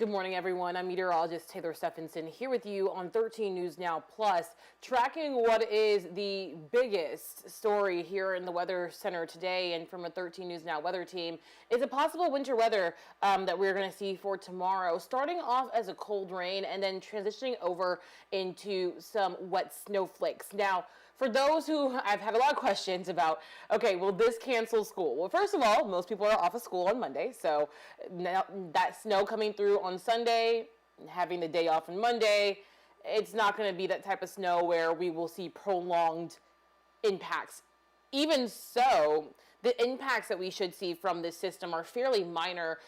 Good morning, everyone. I'm meteorologist Taylor Stephenson here with you on 13 News Now Plus, tracking what is the biggest story here in the Weather Center today and from a 13 News Now weather team is a possible winter weather that we're going to see for tomorrow, starting off as a cold rain and then transitioning over into some wet snowflakes. Now, for those who I've had a lot of questions about, okay, will this cancel school? Well, first of all, most people are off of school on Monday, so now that snow coming through on Sunday, having the day off on Monday, it's not going to be that type of snow where we will see prolonged impacts. Even so, the impacts that we should see from this system are fairly minor,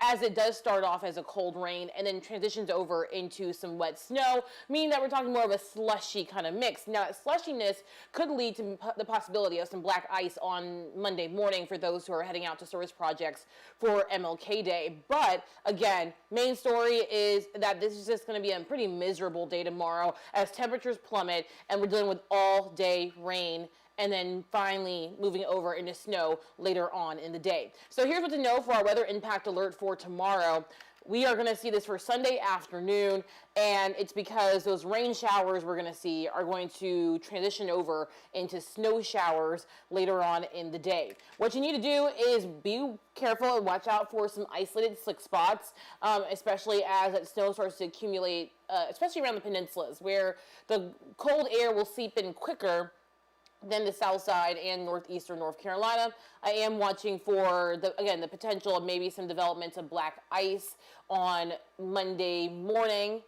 as it does start off as a cold rain and then transitions over into some wet snow, meaning that we're talking more of a slushy kind of mix. Now, that slushiness could lead to the possibility of some black ice on Monday morning for those who are heading out to service projects for MLK Day. But again, main story is that this is just going to be a pretty miserable day tomorrow as temperatures plummet and we're dealing with all day rain, and then finally moving over into snow later on in the day. So here's what to know for our weather impact alert for tomorrow. We are going to see this for Sunday afternoon, and it's because those rain showers we're going to see are going to transition over into snow showers later on in the day. What you need to do is be careful and watch out for some isolated slick spots, especially as that snow starts to accumulate, especially around the peninsulas, where the cold air will seep in quicker than the south side and northeastern North Carolina. I am watching for, the potential of maybe some developments of black ice on Monday morning,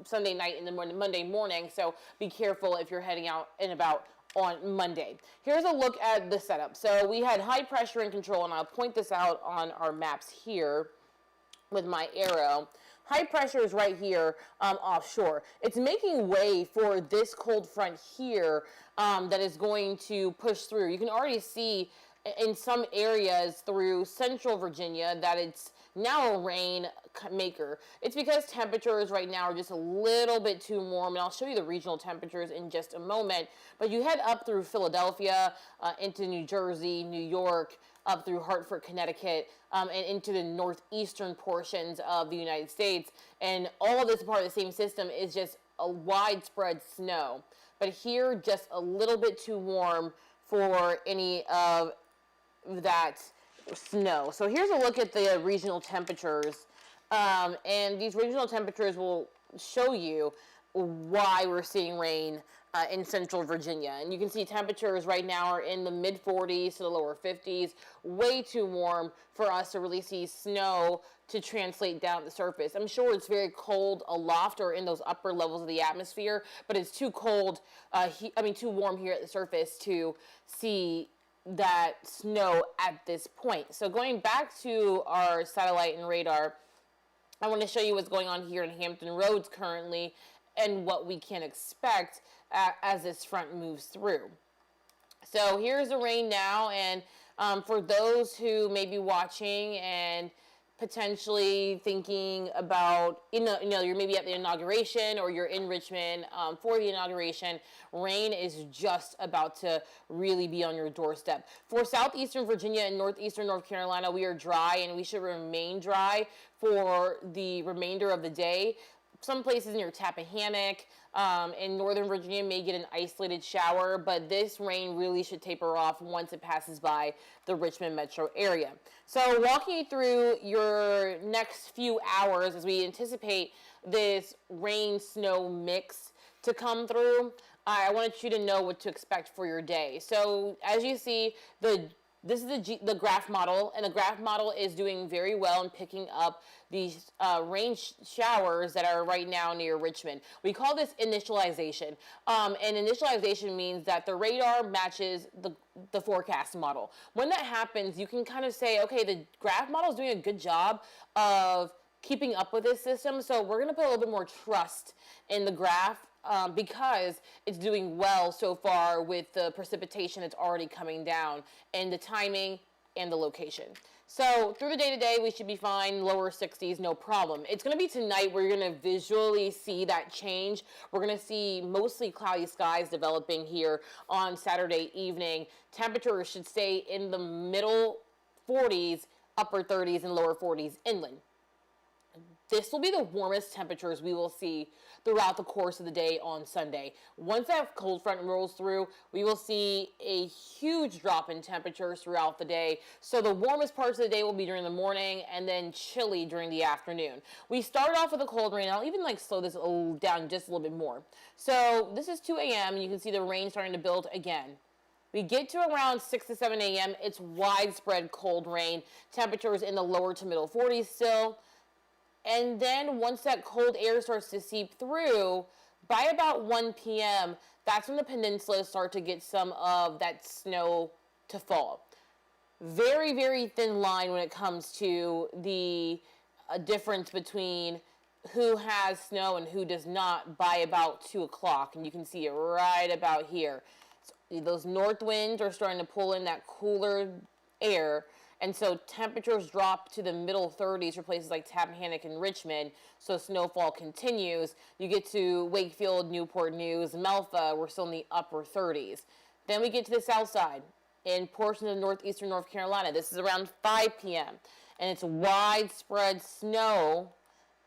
Sunday night and then Monday morning, so be careful if you're heading out and about on Monday. Here's a look at the setup. So we had high pressure in control, and I'll point this out on our maps here with my arrow. High pressure is right here offshore. It's making way for this cold front here that is going to push through. You can already see in some areas through central Virginia that it's now a rain maker. It's because temperatures right now are just a little bit too warm, and I'll show you the regional temperatures in just a moment. But you head up through Philadelphia, into New Jersey, New York, up through Hartford, Connecticut, and into the northeastern portions of the United States. And all of this part of the same system is just a widespread snow. But here, just a little bit too warm for any of that snow. So here's a look at the regional temperatures. And these regional temperatures will show you why we're seeing rain in central Virginia. And you can see temperatures right now are in the mid 40s to the lower 50s, way too warm for us to really see snow to translate down the surface. I'm sure it's very cold aloft or in those upper levels of the atmosphere, but it's too cold, too warm here at the surface to see that snow at this point. So going back to our satellite and radar, I want to show you what's going on here in Hampton Roads currently and what we can expect as this front moves through. So here's the rain now, and for those who may be watching and potentially thinking about, you're maybe at the inauguration or you're in Richmond for the inauguration, rain is just about to really be on your doorstep. For southeastern Virginia and northeastern North Carolina, we are dry and we should remain dry for the remainder of the day. Some places near Tappahannock in northern Virginia may get an isolated shower, but this rain really should taper off once it passes by the Richmond metro area. So walking you through your next few hours as we anticipate this rain-snow mix to come through, I wanted you to know what to expect for your day. So as you see, this is the graph model, and the graph model is doing very well in picking up these rain showers that are right now near Richmond. We call this initialization. And initialization means that the radar matches the forecast model. When that happens, you can kind of say, okay, the graph model is doing a good job of keeping up with this system, so we're going to put a little bit more trust in the graph because it's doing well so far with the precipitation that's already coming down and the timing and the location. So through the day today, we should be fine, lower 60s, no problem. It's going to be tonight where you're going to visually see that change. We're going to see mostly cloudy skies developing here on Saturday evening. Temperatures should stay in the middle 40s, upper 30s, and lower 40s inland. this will be the warmest temperatures we will see throughout the course of the day on Sunday. Once that cold front rolls through, we will see a huge drop in temperatures throughout the day. So the warmest parts of the day will be during the morning and then chilly during the afternoon. We start off with a cold rain. I'll even slow this down just a little bit more. So this is 2 a.m. and you can see the rain starting to build again. We get to around 6 to 7 a.m. It's widespread cold rain. Temperatures in the lower to middle 40s still. And then once that cold air starts to seep through, by about 1 p.m., that's when the peninsulas start to get some of that snow to fall. Very, very thin line when it comes to the difference between who has snow and who does not by about 2 o'clock. And you can see it right about here. So those north winds are starting to pull in that cooler air. And so temperatures drop to the middle 30s for places like Tappahannock and Richmond. So snowfall continues. You get to Wakefield, Newport News, Melfa. We're still in the upper 30s. Then we get to the south side in portions of northeastern North Carolina. This is around 5 p.m. And it's widespread snow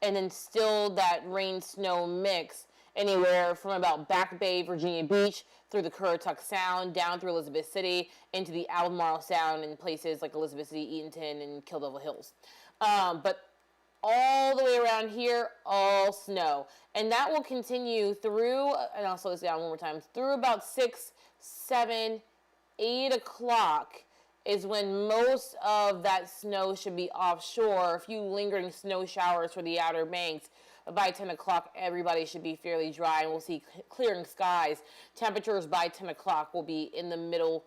and then still that rain-snow mix anywhere from about Back Bay, Virginia Beach, through the Currituck Sound, down through Elizabeth City, into the Albemarle Sound and places like Elizabeth City, Eatonton, and Kill Devil Hills. But all the way around here, all snow. And that will continue through, and I'll slow this down one more time, through about 6, 7, 8 o'clock is when most of that snow should be offshore. A few lingering snow showers for the Outer Banks. But by 10 o'clock, everybody should be fairly dry, and we'll see clearing skies. Temperatures by 10 o'clock will be in the middle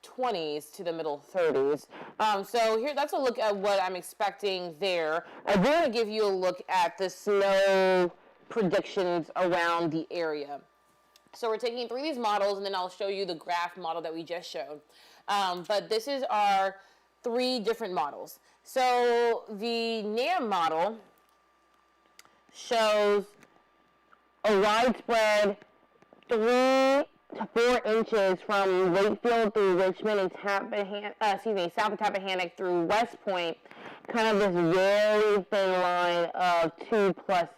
20s to the middle 30s. So here, that's a look at what I'm expecting there. I do want to give you a look at the snow predictions around the area. So we're taking 3 of these models, and then I'll show you the graph model that we just showed. But this is our 3 different models. So the NAM model shows a widespread 3 to 4 inches from Wakefield through Richmond and south of Tappahannock through West Point, kind of this very thin line of 2+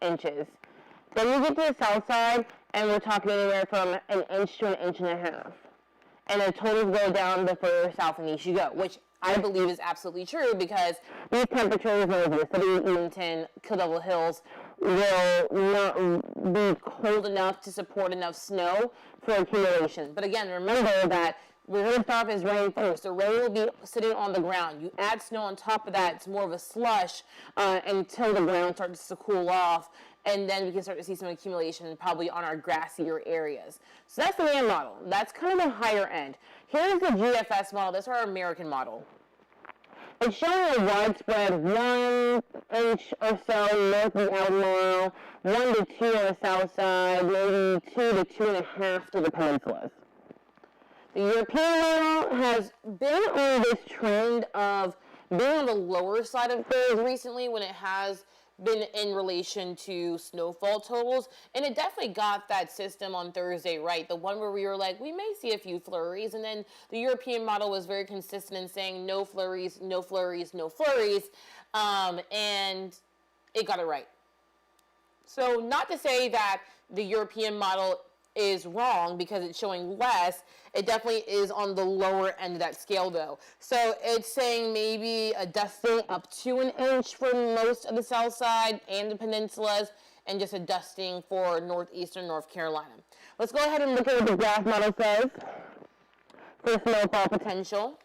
inches. Then you get to the south side, and we're talking anywhere from an inch to an inch and a half. And the totals go down the further south and east you go, which I believe is absolutely true because these temperatures in Elizabeth City, Eatonton, Kill Devil Hills will not be cold enough to support enough snow for accumulation. But again, remember that we're going to start off as rain first. The rain will be sitting on the ground. You add snow on top of that, it's more of a slush until the ground starts to cool off. And then we can start to see some accumulation probably on our grassier areas. So that's the NAM model. That's kind of the higher end. Here's the GFS model. That's our American model. It's showing a widespread 1 inch or so north of Albemarle, 1 to 2 on the south side, maybe 2 to 2.5 to the peninsulas. The European model has been on this trend of being on the lower side of things recently when it has been in relation to snowfall totals, and it definitely got that system on Thursday right. The one where we were like, we may see a few flurries, and then the European model was very consistent in saying no flurries, no flurries, no flurries, and it got it right. So not to say that the European model is wrong because it's showing less. It definitely is on the lower end of that scale though. So it's saying maybe a dusting up to an inch for most of the south side and the peninsulas, and just a dusting for northeastern North Carolina. Let's go ahead and look at what the graph model says for snowfall potential.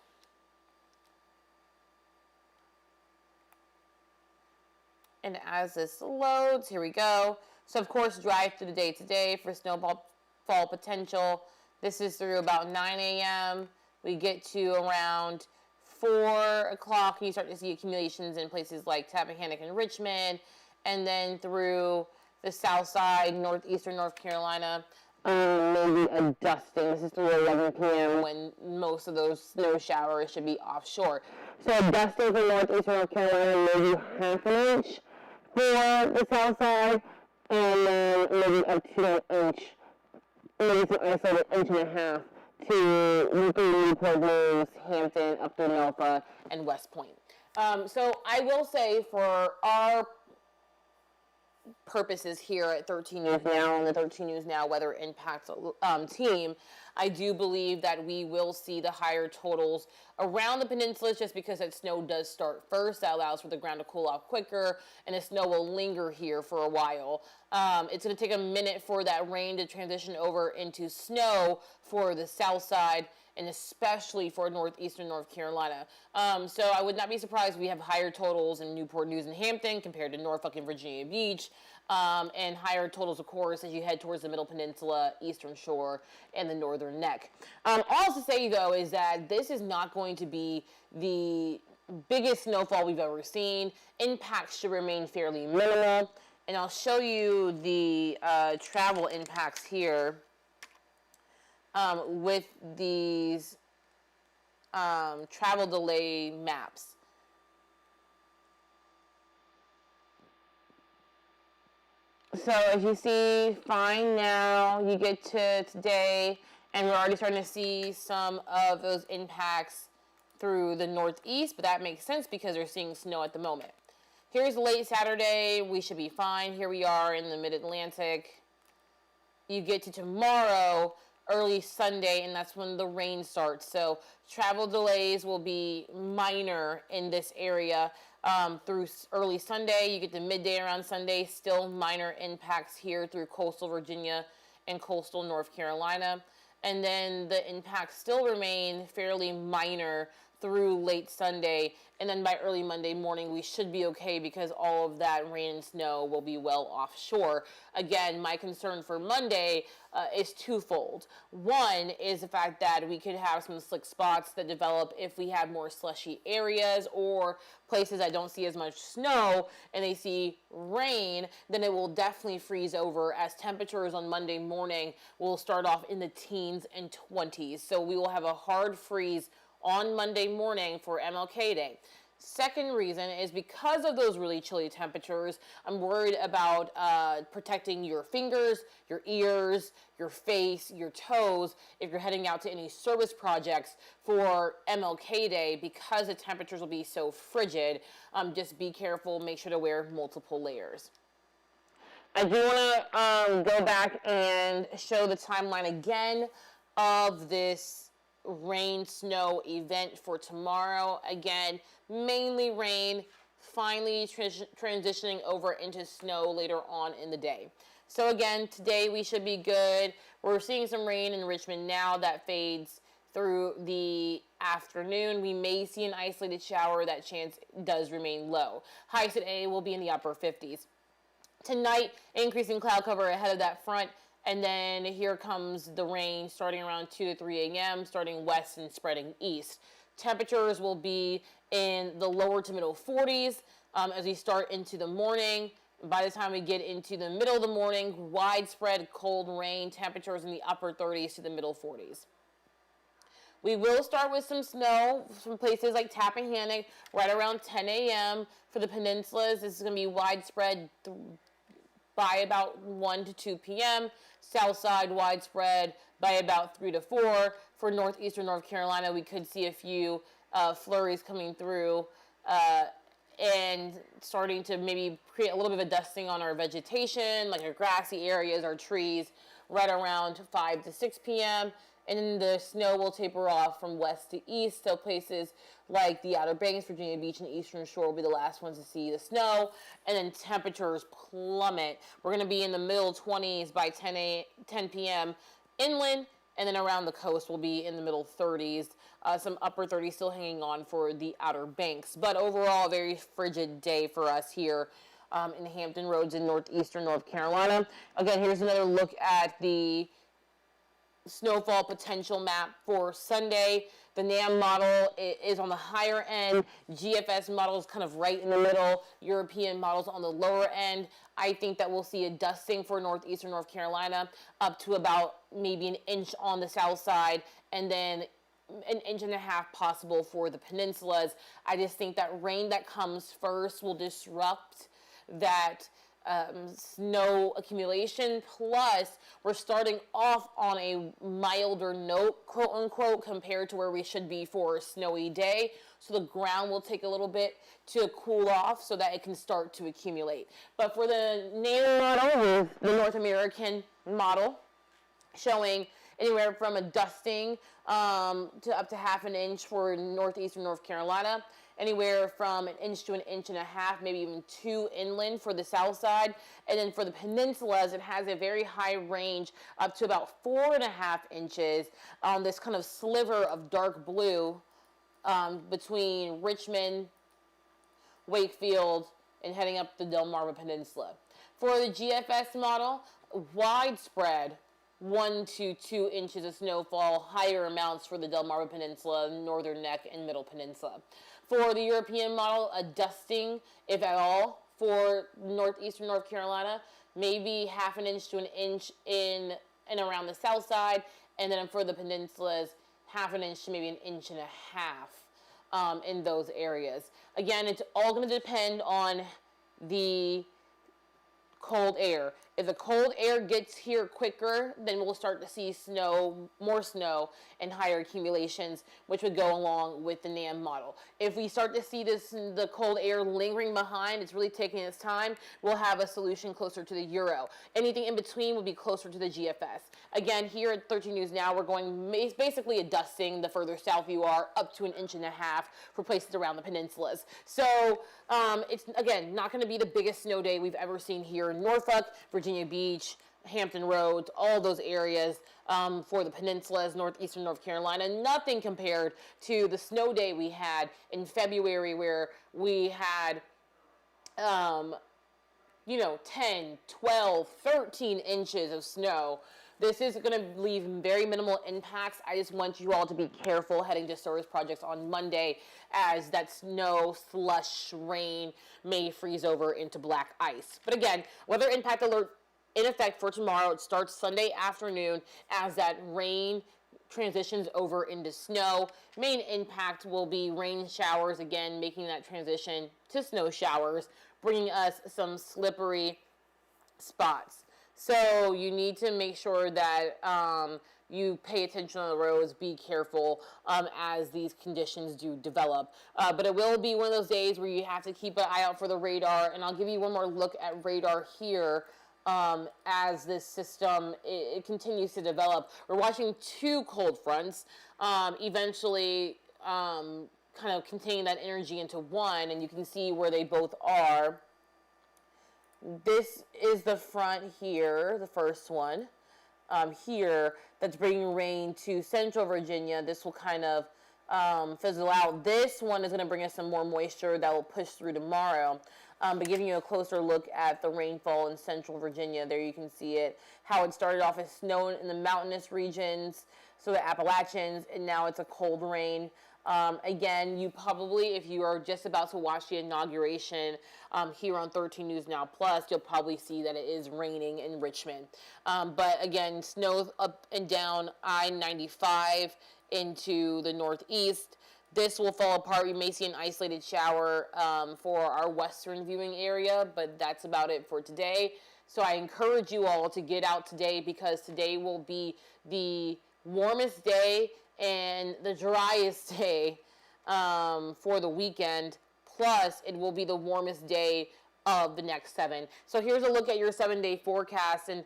And as this loads, here we go. So of course, drive through the day today for snowfall potential. This is through about 9 a.m. We get to around 4 o'clock, and you start to see accumulations in places like Tappahannock and Richmond, and then through the south side, northeastern North Carolina, maybe a dusting. This is through 11 p.m. when most of those snow showers should be offshore. So a dusting for northeastern North Carolina, maybe half an inch for the south side, and then maybe up to an inch, maybe some isolated inch and a half to Newport News, Hampton, up through Melfa, and West Point. So I will say for our purposes here at 13 News Now and the 13 News Now Weather Impact team, I do believe that we will see the higher totals around the peninsulas just because that snow does start first. That allows for the ground to cool off quicker, and the snow will linger here for a while. It's going to take a minute for that rain to transition over into snow for the south side, and especially for northeastern North Carolina. So I would not be surprised if we have higher totals in Newport News and Hampton compared to Norfolk and Virginia Beach, and higher totals, of course, as you head towards the Middle Peninsula, Eastern Shore, and the Northern Neck. All to say, though, is that this is not going to be the biggest snowfall we've ever seen. Impacts should remain fairly minimal, and I'll show you the travel impacts here. With these travel delay maps. So as you see, fine now, you get to today, and we're already starting to see some of those impacts through the northeast, but that makes sense because they're seeing snow at the moment. Here's late Saturday, we should be fine. Here we are in the mid-Atlantic. You get to tomorrow, early Sunday, and that's when the rain starts. So travel delays will be minor in this area through early Sunday. You get to midday around Sunday, still minor impacts here through coastal Virginia and coastal North Carolina. And then the impacts still remain fairly minor through late Sunday, and then by early Monday morning we should be okay because all of that rain and snow will be well offshore. Again, my concern for Monday is twofold. One is the fact that we could have some slick spots that develop if we have more slushy areas or places that don't see as much snow and they see rain, then it will definitely freeze over as temperatures on Monday morning will start off in the teens and 20s. So we will have a hard freeze on Monday morning for MLK Day. Second reason is because of those really chilly temperatures, I'm worried about protecting your fingers, your ears, your face, your toes if you're heading out to any service projects for MLK Day because the temperatures will be so frigid. Just be careful, make sure to wear multiple layers. I do want to go back and show the timeline again of this rain snow event for tomorrow. Again, mainly rain, finally transitioning over into snow later on in the day. So again, today we should be good. We're seeing some rain in Richmond now that fades through the afternoon. We may see an isolated shower. That chance does remain low. Highs today will be in the upper 50s. Tonight, increasing cloud cover ahead of that front. And then here comes the rain starting around 2 to 3 a.m., starting west and spreading east. Temperatures will be in the lower to middle 40s as we start into the morning. By the time we get into the middle of the morning, widespread cold rain, temperatures in the upper 30s to the middle 40s. We will start with some snow from places like Tappahannock right around 10 a.m. For the peninsulas, this is going to be widespread by about 1 to 2 p.m. South side widespread by about 3 to 4. For northeastern North Carolina, we could see a few flurries coming through and starting to maybe create a little bit of a dusting on our vegetation, like our grassy areas, our trees, right around 5 to 6 p.m. And then the snow will taper off from west to east, so places like the Outer Banks, Virginia Beach, and Eastern Shore will be the last ones to see the snow. And then temperatures plummet. We're going to be in the middle 20s by 10 p.m. inland, and then around the coast will be in the middle 30s. Some upper 30s still hanging on for the Outer Banks. But overall, a very frigid day for us here in Hampton Roads in northeastern North Carolina. Again, here's another look at the snowfall potential map for Sunday. The NAM model is on the higher end. GFS model is kind of right in the middle. European models on the lower end. I think that we'll see a dusting for northeastern North Carolina up to about maybe an inch on the south side, and then an inch and a half possible for the peninsulas. I just think that rain that comes first will disrupt that snow accumulation. Plus, we're starting off on a milder note, quote unquote, compared to where we should be for a snowy day. So the ground will take a little bit to cool off so that it can start to accumulate. But for the NAM model, the North American model, showing anywhere from a dusting to up to half an inch for northeastern North Carolina, anywhere from an inch to an inch and a half, maybe even 2 inland for the south side. And then for the peninsulas, it has a very high range up to about 4.5 inches on this kind of sliver of dark blue between Richmond, Wakefield, and heading up the Delmarva Peninsula. For the GFS model, widespread 1 to 2 inches of snowfall, higher amounts for the Delmarva Peninsula, Northern Neck, and Middle Peninsula. For the European model, a dusting, if at all, for northeastern North Carolina, maybe half an inch to an inch in and around the south side, and then for the peninsulas, half an inch to maybe an inch and a half in those areas. Again, it's all going to depend on the cold air. If the cold air gets here quicker, then we'll start to see snow, more snow, and higher accumulations, which would go along with the NAM model. If we start to see the cold air lingering behind, it's really taking its time, we'll have a solution closer to the Euro. Anything in between will be closer to the GFS. Again, here at 13 News Now, we're going basically a dusting the further south you are, up to an inch and a half for places around the peninsulas. So it's, again, not going to be the biggest snow day we've ever seen here in Norfolk, Virginia Beach, Hampton Roads, all those areas for the peninsulas, northeastern North Carolina. Nothing compared to the snow day we had in February, where we had 10, 12, 13 inches of snow. This is going to leave very minimal impacts. I just want you all to be careful heading to service projects on Monday, as that snow, slush, rain may freeze over into black ice. But again, weather impact alert in effect for tomorrow. It starts Sunday afternoon as that rain transitions over into snow. Main impact will be rain showers, again, making that transition to snow showers, bringing us some slippery spots. So you need to make sure that you pay attention on the roads, be careful as these conditions do develop. But it will be one of those days where you have to keep an eye out for the radar, and I'll give you one more look at radar here as this system it continues to develop. We're watching 2 cold fronts eventually kind of contain that energy into one, and you can see where they both are. This is the front here, the first one here, that's bringing rain to central Virginia. This will kind of fizzle out. This one is going to bring us some more moisture that will push through tomorrow. But giving you a closer look at the rainfall in central Virginia, there you can see it, how it started off as snow in the mountainous regions, so the Appalachians, and now it's a cold rain. Again, you probably, if you are just about to watch the inauguration here on 13 News Now Plus, you'll probably see that it is raining in Richmond. But again, snow up and down I-95 into the northeast. This will fall apart. We may see an isolated shower for our western viewing area, but that's about it for today. So I encourage you all to get out today, because today will be the warmest day and the driest day for the weekend. Plus, it will be the warmest day of the next 7. So here's a look at your 7-day forecast, and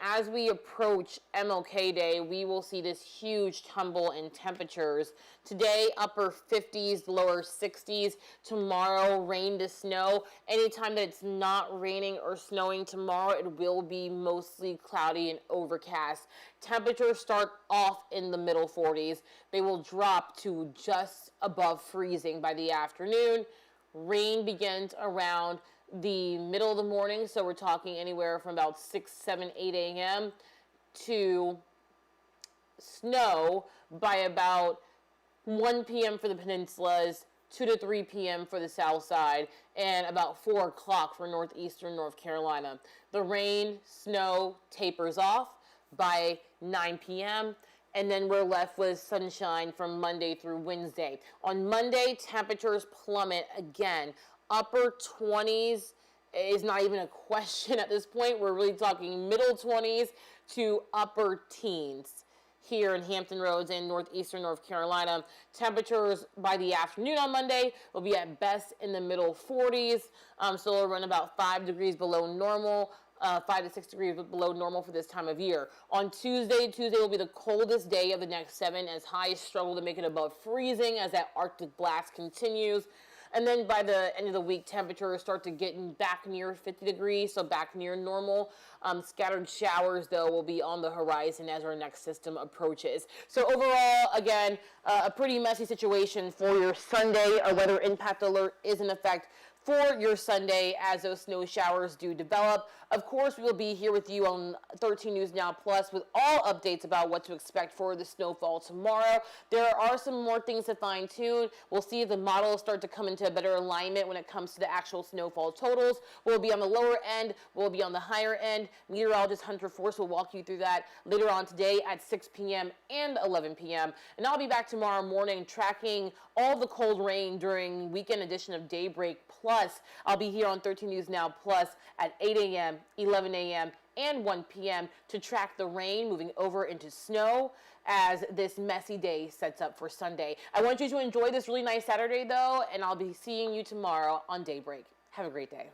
as we approach MLK Day, we will see this huge tumble in temperatures. Today, upper 50s, lower 60s. Tomorrow, rain to snow. Anytime that it's not raining or snowing tomorrow, it will be mostly cloudy and overcast. Temperatures start off in the middle 40s. They will drop to just above freezing by the afternoon. Rain begins around the middle of the morning, so we're talking anywhere from about 6, 7, 8 a.m. to snow by about 1 p.m. for the peninsulas, 2 to 3 p.m. for the south side, and about 4 o'clock for northeastern North Carolina. The rain, snow tapers off by 9 p.m., and then we're left with sunshine from Monday through Wednesday. On Monday, temperatures plummet again. Upper 20s is not even a question at this point. We're really talking middle 20s to upper teens here in Hampton Roads in northeastern North Carolina. Temperatures by the afternoon on Monday will be at best in the middle 40s. So it'll run about 5 degrees below normal. 5 to 6 degrees below normal for this time of year. On Tuesday will be the coldest day of the next 7 as highs struggle to make it above freezing as that Arctic blast continues. And then by the end of the week, temperatures start to get back near 50 degrees, so back near normal. Scattered showers, though, will be on the horizon as our next system approaches. So overall, again, a pretty messy situation for your Sunday. A weather impact alert is in effect for your Sunday as those snow showers do develop. Of course, we will be here with you on 13 News Now Plus with all updates about what to expect for the snowfall tomorrow. There are some more things to fine tune. We'll see if the models start to come into a better alignment when it comes to the actual snowfall totals. We'll be on the lower end, we'll be on the higher end. Meteorologist Hunter Force will walk you through that later on today at 6 p.m. and 11 p.m. And I'll be back tomorrow morning tracking all the cold rain during weekend edition of Daybreak Plus. I'll be here on 13 News Now Plus at 8 a.m., 11 a.m., and 1 p.m. to track the rain moving over into snow as this messy day sets up for Sunday. I want you to enjoy this really nice Saturday, though, and I'll be seeing you tomorrow on Daybreak. Have a great day.